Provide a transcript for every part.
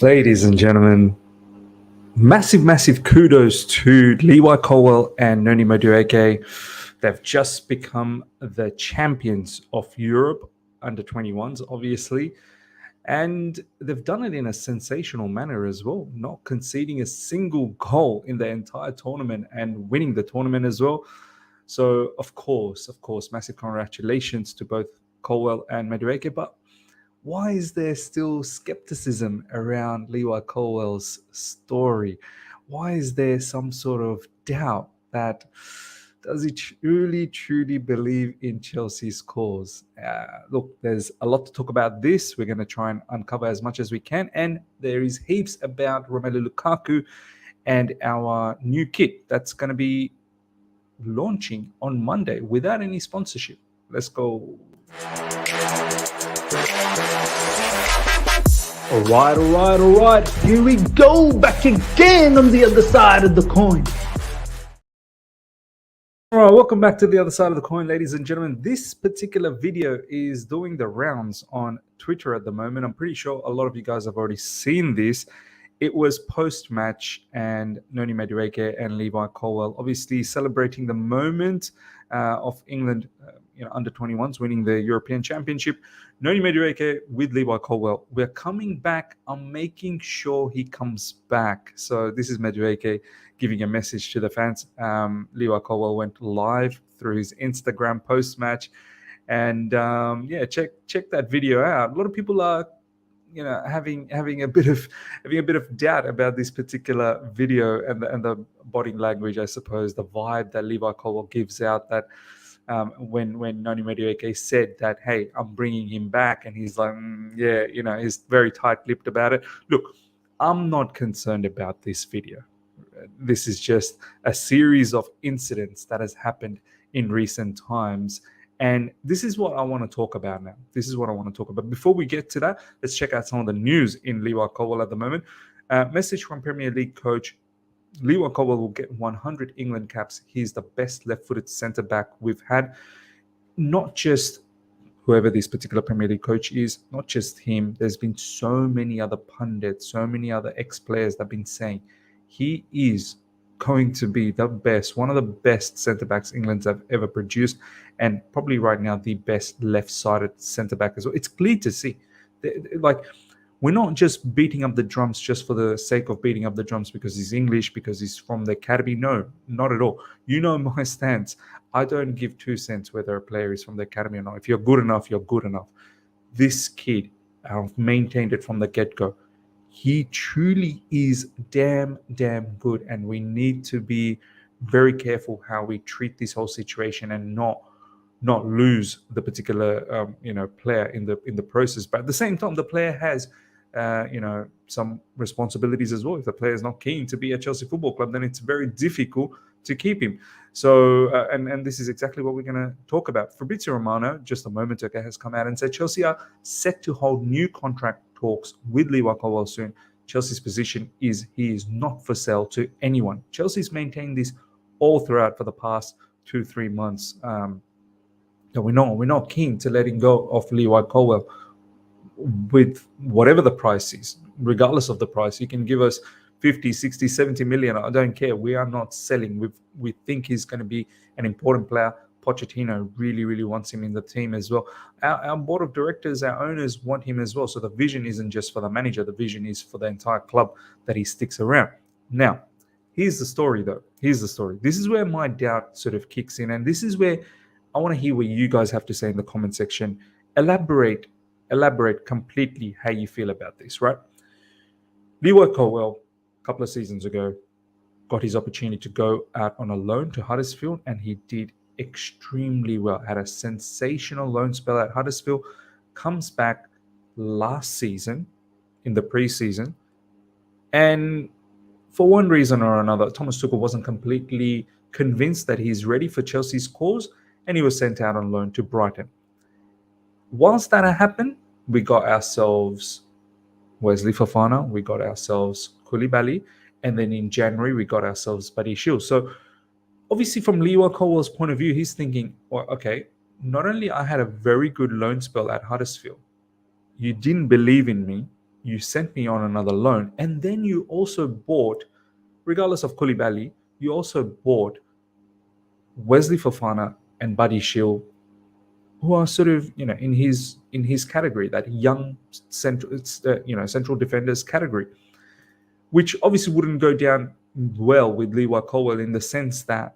Ladies and gentlemen, massive kudos to Levi Colwell and Noni Madueke. They've just become the champions of Europe under 21s, obviously. And they've done it in a sensational manner as well, not conceding a single goal in the entire tournament and winning the tournament as well. So, of course, massive congratulations to both Colwell and Madueke. But why is there still skepticism around Levi Colwell's story? Why is there some sort of doubt that does he truly believe in Chelsea's cause? Look, there's a lot to talk about this. We're going to try and uncover as much as we can. And there is heaps about Romelu Lukaku and our new kit that's going to be launching on Monday without any sponsorship. Let's go. All right. Here we go, back again on the other side of the coin. All right, welcome back to the other side of the coin, ladies and gentlemen. This particular video is doing the rounds on Twitter at the moment. I'm pretty sure a lot of you guys have already seen this. It was post-match, and Noni Madueke and Levi Colwell obviously celebrating the moment of England under 21s winning the European Championship. Noni Madueke with Levi Colwell. We're coming back. I'm making sure he comes back. So this is Madueke giving a message to the fans. Levi Colwell went live through his Instagram post-match. And check that video out. A lot of people are having a bit of doubt about this particular video and the body language, I suppose, the vibe that Levi Colwell gives out, that when Noni Madueke said that, hey, I'm bringing him back, and he's like, he's very tight-lipped about it. Look, I'm not concerned about this video. This is just a series of incidents that has happened in recent times. And this is what I want to talk about now. Before we get to that, let's check out some of the news in Levi Colwell at the moment. Message from Premier League coach: Levi Colwell will get 100 England caps. He's the best left-footed centre-back we've had. Not just whoever this particular Premier League coach is, not just him. There's been so many other pundits, so many other ex-players that have been saying he is going to be the best, one of the best centre-backs England's have ever produced, and probably right now the best left-sided centre-back as well. It's clear to see. We're not just beating up the drums just for the sake of beating up the drums because he's English, because he's from the academy. No, not at all. You know my stance. I don't give 2 cents whether a player is from the academy or not. If you're good enough, you're good enough. This kid, I've maintained it from the get-go. He truly is damn good, and we need to be very careful how we treat this whole situation and not lose the particular player in the process. But at the same time, the player has some responsibilities as well. If the player is not keen to be at Chelsea Football Club, then it's very difficult to keep him. So and this is exactly what we're going to talk about. Fabrizio Romano just a moment ago has come out and said Chelsea are set to hold new contract talks with Levi Colwell soon. Chelsea's position is he is not for sale to anyone. Chelsea's maintained this all throughout for the past 2-3 months. We're not keen to letting go of Levi Colwell with whatever the price is, regardless of the price. You can give us 50, 60, 70 million. I don't care. We are not selling. We think he's going to be an important player. Pochettino really wants him in the team as well. Our board of directors, our owners want him as well. So the vision isn't just for the manager. The vision is for the entire club that he sticks around. Now, here's the story though. This is where my doubt sort of kicks in. And this is where I want to hear what you guys have to say in the comment section. Elaborate completely how you feel about this, right? Levi Colwell, a couple of seasons ago, got his opportunity to go out on a loan to Huddersfield, and he did extremely well. Had a sensational loan spell at Huddersfield. Comes back last season in the preseason, and for one reason or another, Thomas Tuchel wasn't completely convinced that he's ready for Chelsea's cause, and he was sent out on loan to Brighton. Once that happened, we got ourselves Wesley Fofana, we got ourselves Koulibaly, and then in January we got ourselves Buddy Shield. So obviously from Levi Colwell's point of view, he's thinking, well, okay, not only I had a very good loan spell at Huddersfield, you didn't believe in me, you sent me on another loan, and then you also bought, regardless of Koulibaly, you also bought Wesley Fofana and Buddy Shield, who are sort of in his category, that young central defenders category, which obviously wouldn't go down well with Levi Colwill, in the sense that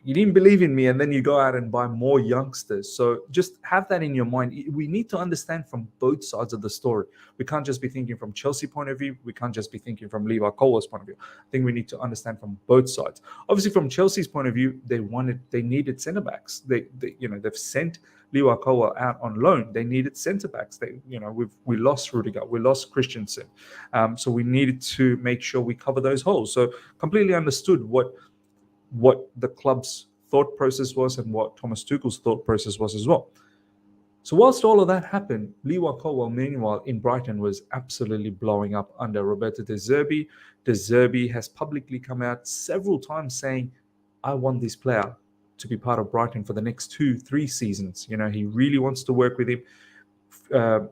you didn't believe in me and then you go out and buy more youngsters. So just have that in your mind. We need to understand from both sides of the story. We can't just be thinking from Chelsea point of view. We can't just be thinking from Levi Colwill's point of view. I think we need to understand from both sides. Obviously, from Chelsea's point of view, they needed centre backs. They've sent Levi Colwill out on loan. They needed centre backs. We lost Rudiger, we lost Christensen, so we needed to make sure we cover those holes. So completely understood what the club's thought process was and what Thomas Tuchel's thought process was as well. So whilst all of that happened, Levi Colwill, meanwhile, in Brighton, was absolutely blowing up under Roberto De Zerbi. De Zerbi has publicly come out several times saying, I want this player to be part of Brighton for the next 2-3 seasons. He really wants to work with him.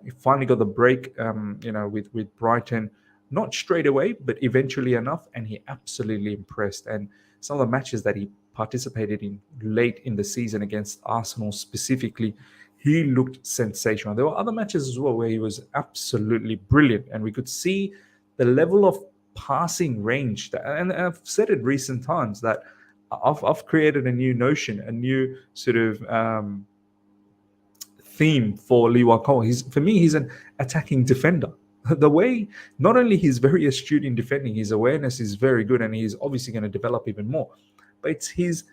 He finally got the break, with Brighton, not straight away, but eventually enough, and he absolutely impressed. And some of the matches that he participated in late in the season against Arsenal specifically, he looked sensational. There were other matches as well where he was absolutely brilliant, and we could see the level of passing range. And I've said it recent times that I've created a new notion, a new sort of theme for Levi Colwill. For me, he's an attacking defender. The way, not only he's very astute in defending, his awareness is very good, and he's obviously going to develop even more, but it's his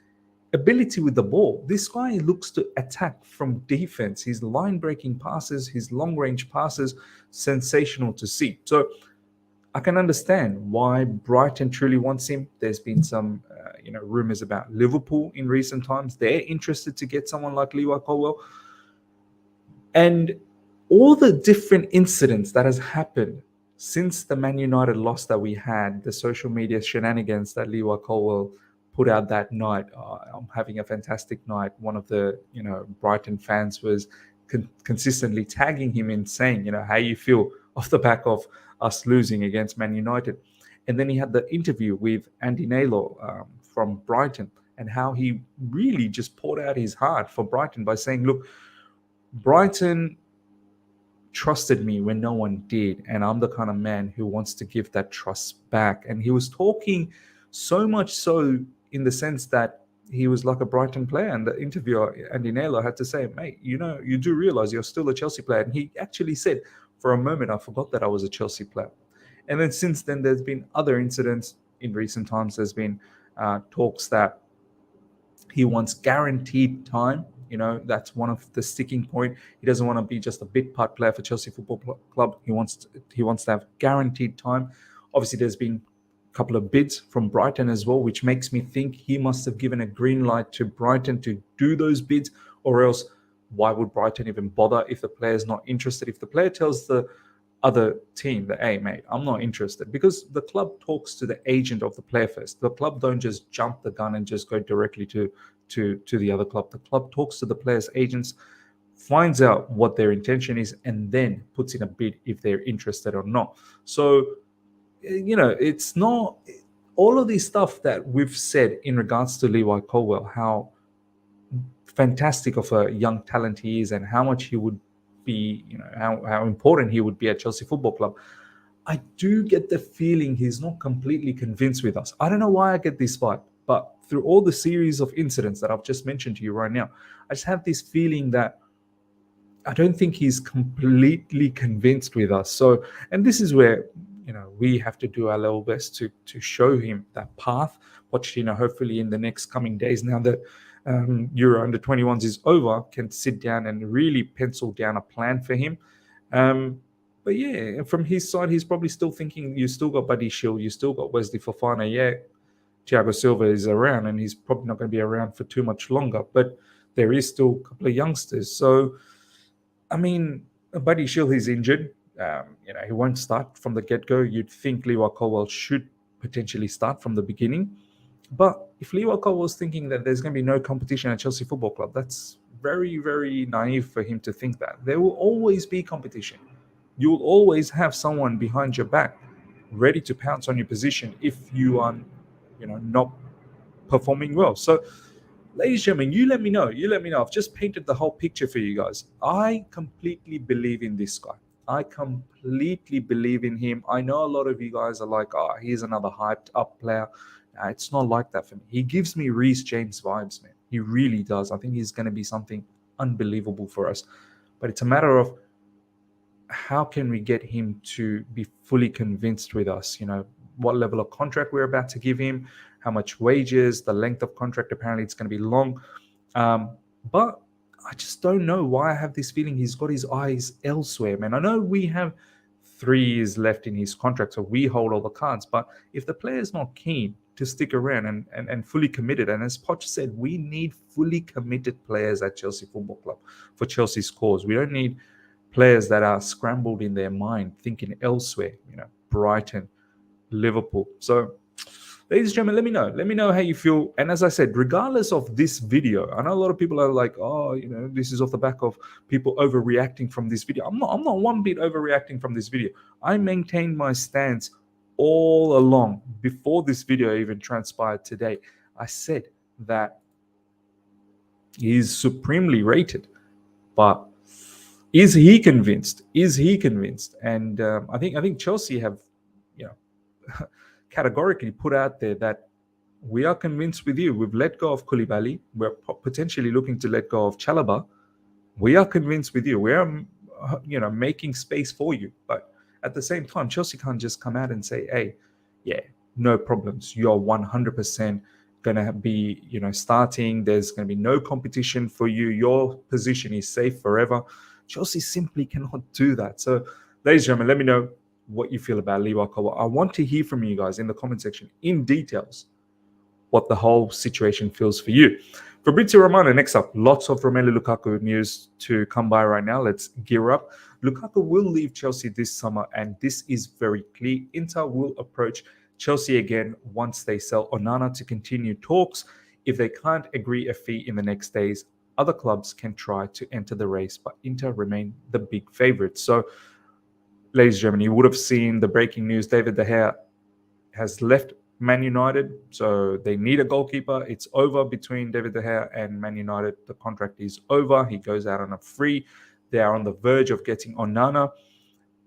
ability with the ball. This guy looks to attack from defense. His line-breaking passes, his long-range passes, sensational to see. So I can understand why Brighton truly wants him. There's been some rumors about Liverpool in recent times. They're interested to get someone like Levi Colwill. And all the different incidents that has happened since the Man United loss that we had, the social media shenanigans that Levi Colwill put out that night, I'm having a fantastic night. One of the Brighton fans was consistently tagging him in saying, how you feel off the back of us losing against Man United. And then he had the interview with Andy Naylor from Brighton, and how he really just poured out his heart for Brighton by saying, look, Brighton trusted me when no one did, and I'm the kind of man who wants to give that trust back. And he was talking so much so in the sense that he was like a Brighton player, and the interviewer, Andy Naylor, had to say, mate, you do realize you're still a Chelsea player. And he actually said, for a moment, I forgot that I was a Chelsea player. And then since then, there's been other incidents in recent times. There's been talks that he wants guaranteed time. That's one of the sticking point. He doesn't want to be just a bit part player for Chelsea Football Club. He wants to have guaranteed time. Obviously, there's been a couple of bids from Brighton as well, which makes me think he must have given a green light to Brighton to do those bids, or else why would Brighton even bother if the player's not interested? If the player tells the other team that, hey, mate, I'm not interested, because the club talks to the agent of the player first. The club don't just jump the gun and just go directly to the other club. The club talks to the players' agents, finds out what their intention is, and then puts in a bid if they're interested or not. So, it's not all of this stuff that we've said in regards to Levi Colwill, how fantastic of a young talent he is, and how much he would be, how important he would be at Chelsea Football Club. I do get the feeling he's not completely convinced with us. I don't know why I get this vibe, but through all the series of incidents that I've just mentioned to you right now, I just have this feeling that I don't think he's completely convinced with us. So, and this is where, we have to do our level best to show him that path. Watch, hopefully in the next coming days, now that Euro Under 21s is over, can sit down and really pencil down a plan for him. But yeah, from his side, he's probably still thinking, you still got Buddy Shield, you still got Wesley Fofana. Yeah, Thiago Silva is around, and he's probably not going to be around for too much longer, but there is still a couple of youngsters. So, I mean, Buddy Shield, he's injured. He won't start from the get-go. You'd think Levi Colwill should potentially start from the beginning. But if Levi Colwill's thinking that there's going to be no competition at Chelsea Football Club, that's very, very naive for him to think that. There will always be competition. You will always have someone behind your back ready to pounce on your position if you are, not performing well. So, ladies and gentlemen, you let me know. You let me know. I've just painted the whole picture for you guys. I completely believe in this guy. I completely believe in him. I know a lot of you guys are like, oh, here's another hyped up player. It's not like that for me. He gives me Reece James vibes, man. He really does. I think he's going to be something unbelievable for us. But it's a matter of how can we get him to be fully convinced with us? What level of contract we're about to give him, how much wages, the length of contract. Apparently, it's going to be long. But I just don't know why I have this feeling he's got his eyes elsewhere, man. I know we have 3 years left in his contract, so we hold all the cards. But if the player's not keen to stick around and fully committed, and as Poch said, we need fully committed players at Chelsea Football Club for Chelsea's cause. We don't need players that are scrambled in their mind, thinking elsewhere, Brighton, Liverpool. So, ladies and gentlemen, let me know. Let me know how you feel. And as I said, regardless of this video, I know a lot of people are like, oh, this is off the back of people overreacting from this video. I'm not one bit overreacting from this video. I maintained my stance all along before this video even transpired today. I said that he's supremely rated, but is he convinced? And I think Chelsea have, categorically put out there that we are convinced with you. We've let go of Koulibaly. We're potentially looking to let go of Chalobah. We are convinced with you. We are, making space for you. But at the same time, Chelsea can't just come out and say, hey, yeah, no problems. You're 100% going to be, starting. There's going to be no competition for you. Your position is safe forever. Chelsea simply cannot do that. So, ladies and gentlemen, let me know what you feel about Lee Walcott. I want to hear from you guys in the comment section in details what the whole situation feels for you. Fabrizio Romano, next up. Lots of Romelu Lukaku news to come by right now. Let's gear up. Lukaku will leave Chelsea this summer, and this is very clear. Inter will approach Chelsea again once they sell Onana to continue talks. If they can't agree a fee in the next days, other clubs can try to enter the race, but Inter remain the big favourites. So, ladies and gentlemen, you would have seen the breaking news. David De Gea has left Man United, so they need a goalkeeper. It's over between David De Gea and Man United. The contract is over. He goes out on a free. They are on the verge of getting Onana,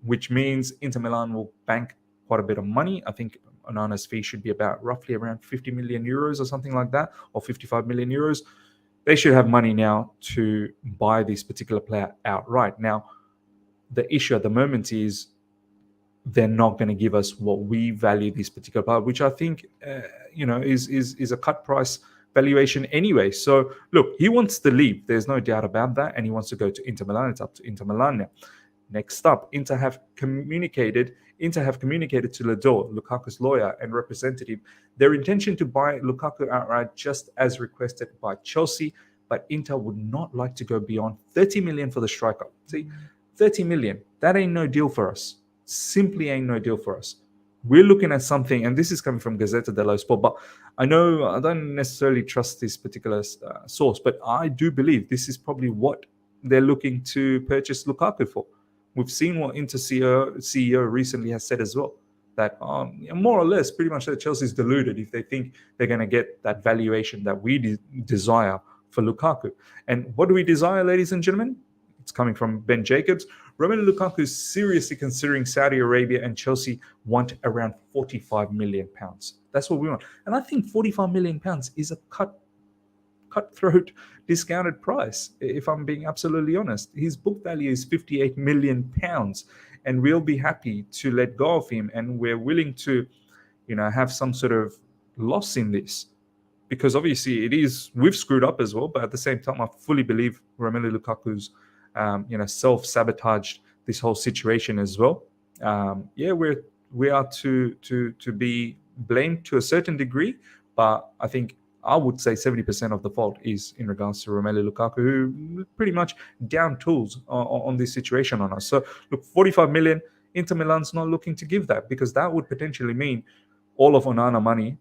which means Inter Milan will bank quite a bit of money. I think Onana's fee should be roughly around 50 million euros or something like that, or 55 million euros. They should have money now to buy this particular player outright. Now, the issue at the moment is they're not going to give us what we value this particular player, which I think, is a cut price valuation anyway. So, look, he wants to leave. There's no doubt about that. And he wants to go to Inter Milan. It's up to Inter Milan now. Next up, Inter have communicated to Ledor, Lukaku's lawyer and representative, their intention to buy Lukaku outright just as requested by Chelsea, but Inter would not like to go beyond 30 million for the striker. See, 30 million, that ain't no deal for us. Simply ain't no deal for us. We're looking at something, and this is coming from Gazzetta dello Sport, but I know I don't necessarily trust this particular source, but I do believe this is probably what they're looking to purchase Lukaku for. We've seen what Inter CEO recently has said as well, that more or less pretty much that Chelsea's deluded if they think they're going to get that valuation that we desire for Lukaku. And what do we desire, ladies and gentlemen? It's coming from Ben Jacobs. Romelu Lukaku is seriously considering Saudi Arabia, and Chelsea want around £45 million. That's what we want. And I think £45 million is a cutthroat discounted price, if I'm being absolutely honest. His book value is £58 million, and we'll be happy to let go of him, and we're willing to, have some sort of loss in this, because obviously we've screwed up as well, but at the same time, I fully believe Romelu Lukaku's self-sabotaged this whole situation as well. We are to be blamed to a certain degree, but I think I would say 70% of the fault is in regards to Romelu Lukaku, who pretty much down tools on this situation on us. So, look, 45 million, Inter Milan's not looking to give that, because that would potentially mean all of Onana money,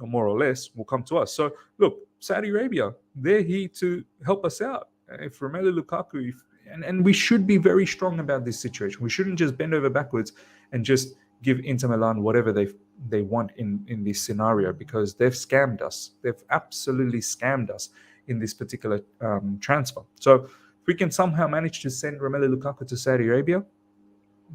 or more or less, will come to us. So, look, Saudi Arabia, they're here to help us out. if Romelu Lukaku, and we should be very strong about this situation. We shouldn't just bend over backwards and just give Inter Milan whatever they want in this scenario, because they've scammed us. They've absolutely scammed us in this particular transfer. So if we can somehow manage to send Romelu Lukaku to Saudi Arabia,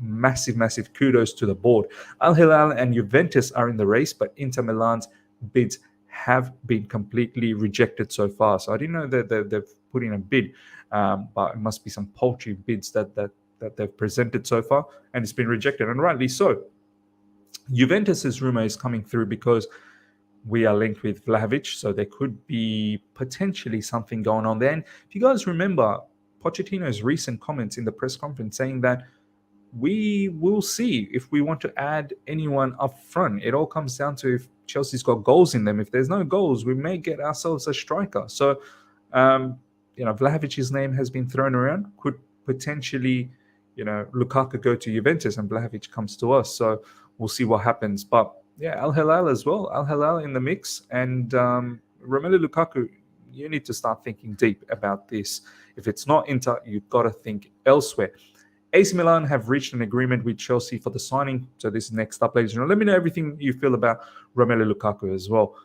massive kudos to the board. Al Hilal and Juventus are in the race, but Inter Milan's bids have been completely rejected so far. So I didn't know that they've put in a bid, but it must be some paltry bids that they've presented so far, and it's been rejected, and rightly so. Juventus's rumor is coming through because we are linked with Vlahovic, so there could be potentially something going on there. And if you guys remember Pochettino's recent comments in the press conference saying that we will see if we want to add anyone up front. It all comes down to if Chelsea's got goals in them. If there's no goals, we may get ourselves a striker. So, Vlahovic's name has been thrown around. Could potentially, Lukaku go to Juventus and Vlahovic comes to us. So we'll see what happens. But yeah, Al Hilal as well. Al Hilal in the mix. And Romelu Lukaku, you need to start thinking deep about this. If it's not Inter, you've got to think elsewhere. AC Milan have reached an agreement with Chelsea for the signing. So this is next up, ladies and gentlemen. Let me know everything you feel about Romelu Lukaku as well.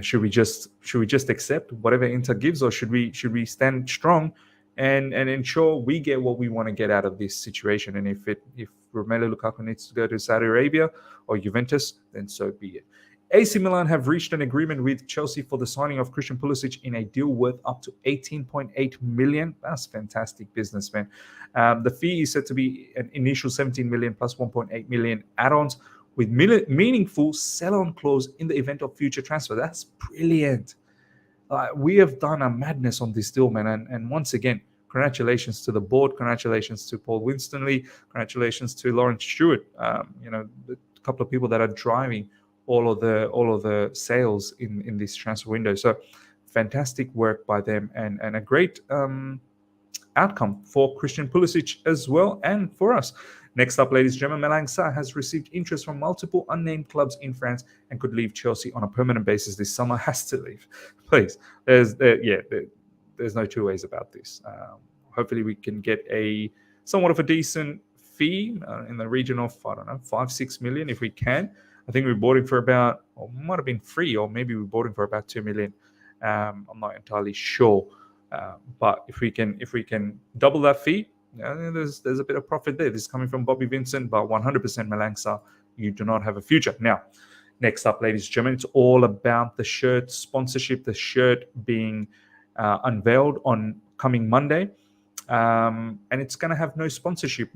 Should we just accept whatever Inter gives, or should we stand strong and ensure we get what we want to get out of this situation? And if Romelu Lukaku needs to go to Saudi Arabia or Juventus, then so be it. AC Milan have reached an agreement with Chelsea for the signing of Christian Pulisic in a deal worth up to 18.8 million. That's fantastic business, man. The fee is set to be an initial 17 million plus 1.8 million add-ons with meaningful sell-on clause in the event of future transfer. That's brilliant. We have done a madness on this deal, man. And once again, congratulations to the board. Congratulations to Paul Winstonley. Congratulations to Lawrence Stewart. A couple of people that are driving all of the sales in this transfer window. So fantastic work by them, and a great outcome for Christian Pulisic as well, and for us. Next up, ladies and gentlemen, Malang Sarr has received interest from multiple unnamed clubs in France and could leave Chelsea on a permanent basis this summer. Has to leave, please. There's no two ways about this. Hopefully we can get a somewhat of a decent fee in the region of, I don't know, 5-6 million if we can. I think we bought him for about, or might have been free, or maybe we bought him for about 2 million. I'm not entirely sure, but if we can double that fee, there's a bit of profit there. This is coming from Bobby Vincent, but 100% Malang Sarr, you do not have a future. Now, next up, ladies and gentlemen, it's all about the shirt sponsorship. The shirt being unveiled on coming Monday. And it's going to have no sponsorship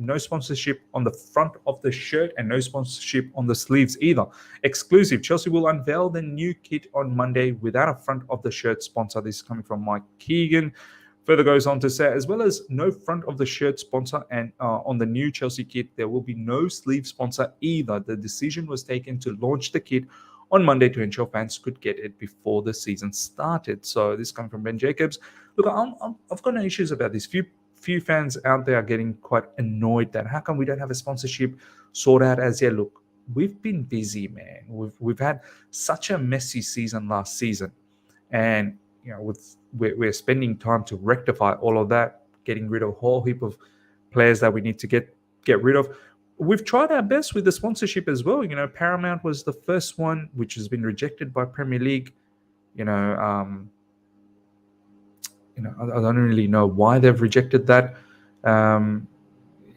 on the front of the shirt and no sponsorship on the sleeves either. Exclusive. Chelsea will unveil the new kit on Monday without a front of the shirt sponsor. This is coming from Mike Keegan. Further goes on to say, as well as no front of the shirt sponsor, and on the new Chelsea kit, there will be no sleeve sponsor either. The decision was taken to launch the kit on Monday to ensure fans could get it before the season started. So this comes from Ben Jacobs. Look, I've got no issues about this. Few fans out there are getting quite annoyed that how come we don't have a sponsorship sorted out as yet. Look, we've been busy, man. We've had such a messy season last season, and we're spending time to rectify all of that, getting rid of a whole heap of players that we need to get rid of. We've tried our best with the sponsorship as well. Paramount was the first one, which has been rejected by Premier League. I don't really know why they've rejected that.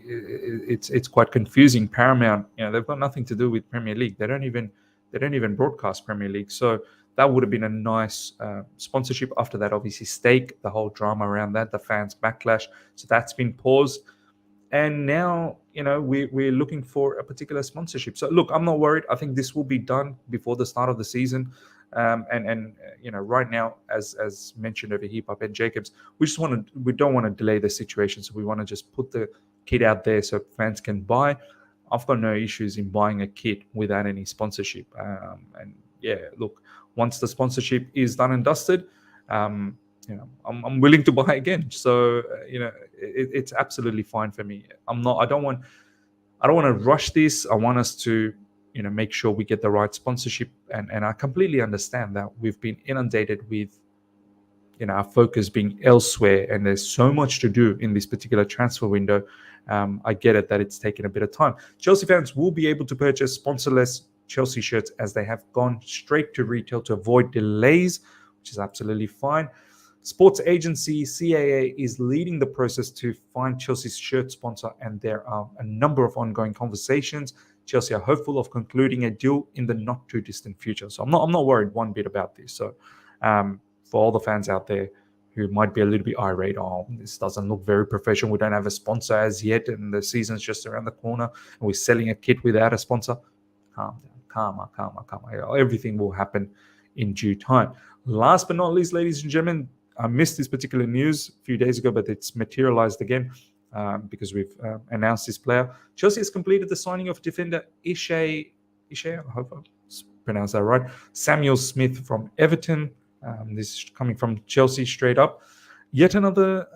It's quite confusing. Paramount, they've got nothing to do with Premier League. They don't even broadcast Premier League. So that would have been a nice sponsorship. After that, obviously, Stake, the whole drama around that, the fans backlash. So that's been paused. And now, we're looking for a particular sponsorship. So look, I'm not worried. I think this will be done before the start of the season. Right now, as mentioned over here by Ben Jacobs, we don't want to delay the situation. So we want to just put the kit out there so fans can buy. I've got no issues in buying a kit without any sponsorship. Look, once the sponsorship is done and dusted, I'm willing to buy again. So it's absolutely fine for me. I don't want to rush this. I want us to make sure we get the right sponsorship, and I completely understand that we've been inundated with our focus being elsewhere, and there's so much to do in this particular transfer window. I get it that it's taken a bit of time. Chelsea fans will be able to purchase sponsorless Chelsea shirts as they have gone straight to retail to avoid delays, which is absolutely fine. Sports agency CAA is leading the process to find Chelsea's shirt sponsor, and there are a number of ongoing conversations. Chelsea are hopeful of concluding a deal in the not too distant future. So I'm not worried one bit about this. So for all the fans out there who might be a little bit irate, oh, this doesn't look very professional, we don't have a sponsor as yet, and the season's just around the corner, and we're selling a kit without a sponsor. Calm down, calm. Everything will happen in due time. Last but not least, ladies and gentlemen, I missed this particular news a few days ago, but it's materialized again because we've announced this player. Chelsea has completed the signing of defender Ishay, I hope I pronounced that right, Samuel Smith from Everton. This is coming from Chelsea straight up. Yet another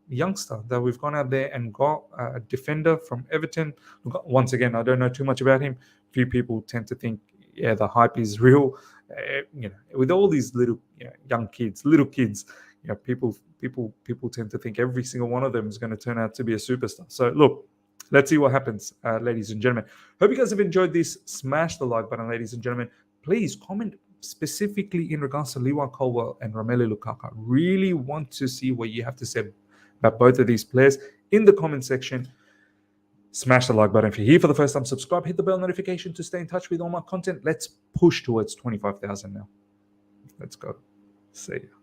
youngster that we've gone out there and got a defender from Everton. Once again, I don't know too much about him. Few people tend to think, yeah, the hype is real. With all these little young kids, people tend to think every single one of them is going to turn out to be a superstar. So look, let's see what happens, ladies and gentlemen. Hope you guys have enjoyed this. Smash the like button, ladies and gentlemen. Please comment specifically in regards to Levi Colwill and Romelu Lukaku. Really want to see what you have to say about both of these players in the comment section. Smash the like button if you're here for the first time. Subscribe, hit the bell notification to stay in touch with all my content. Let's push towards 25,000 now. Let's go. See ya.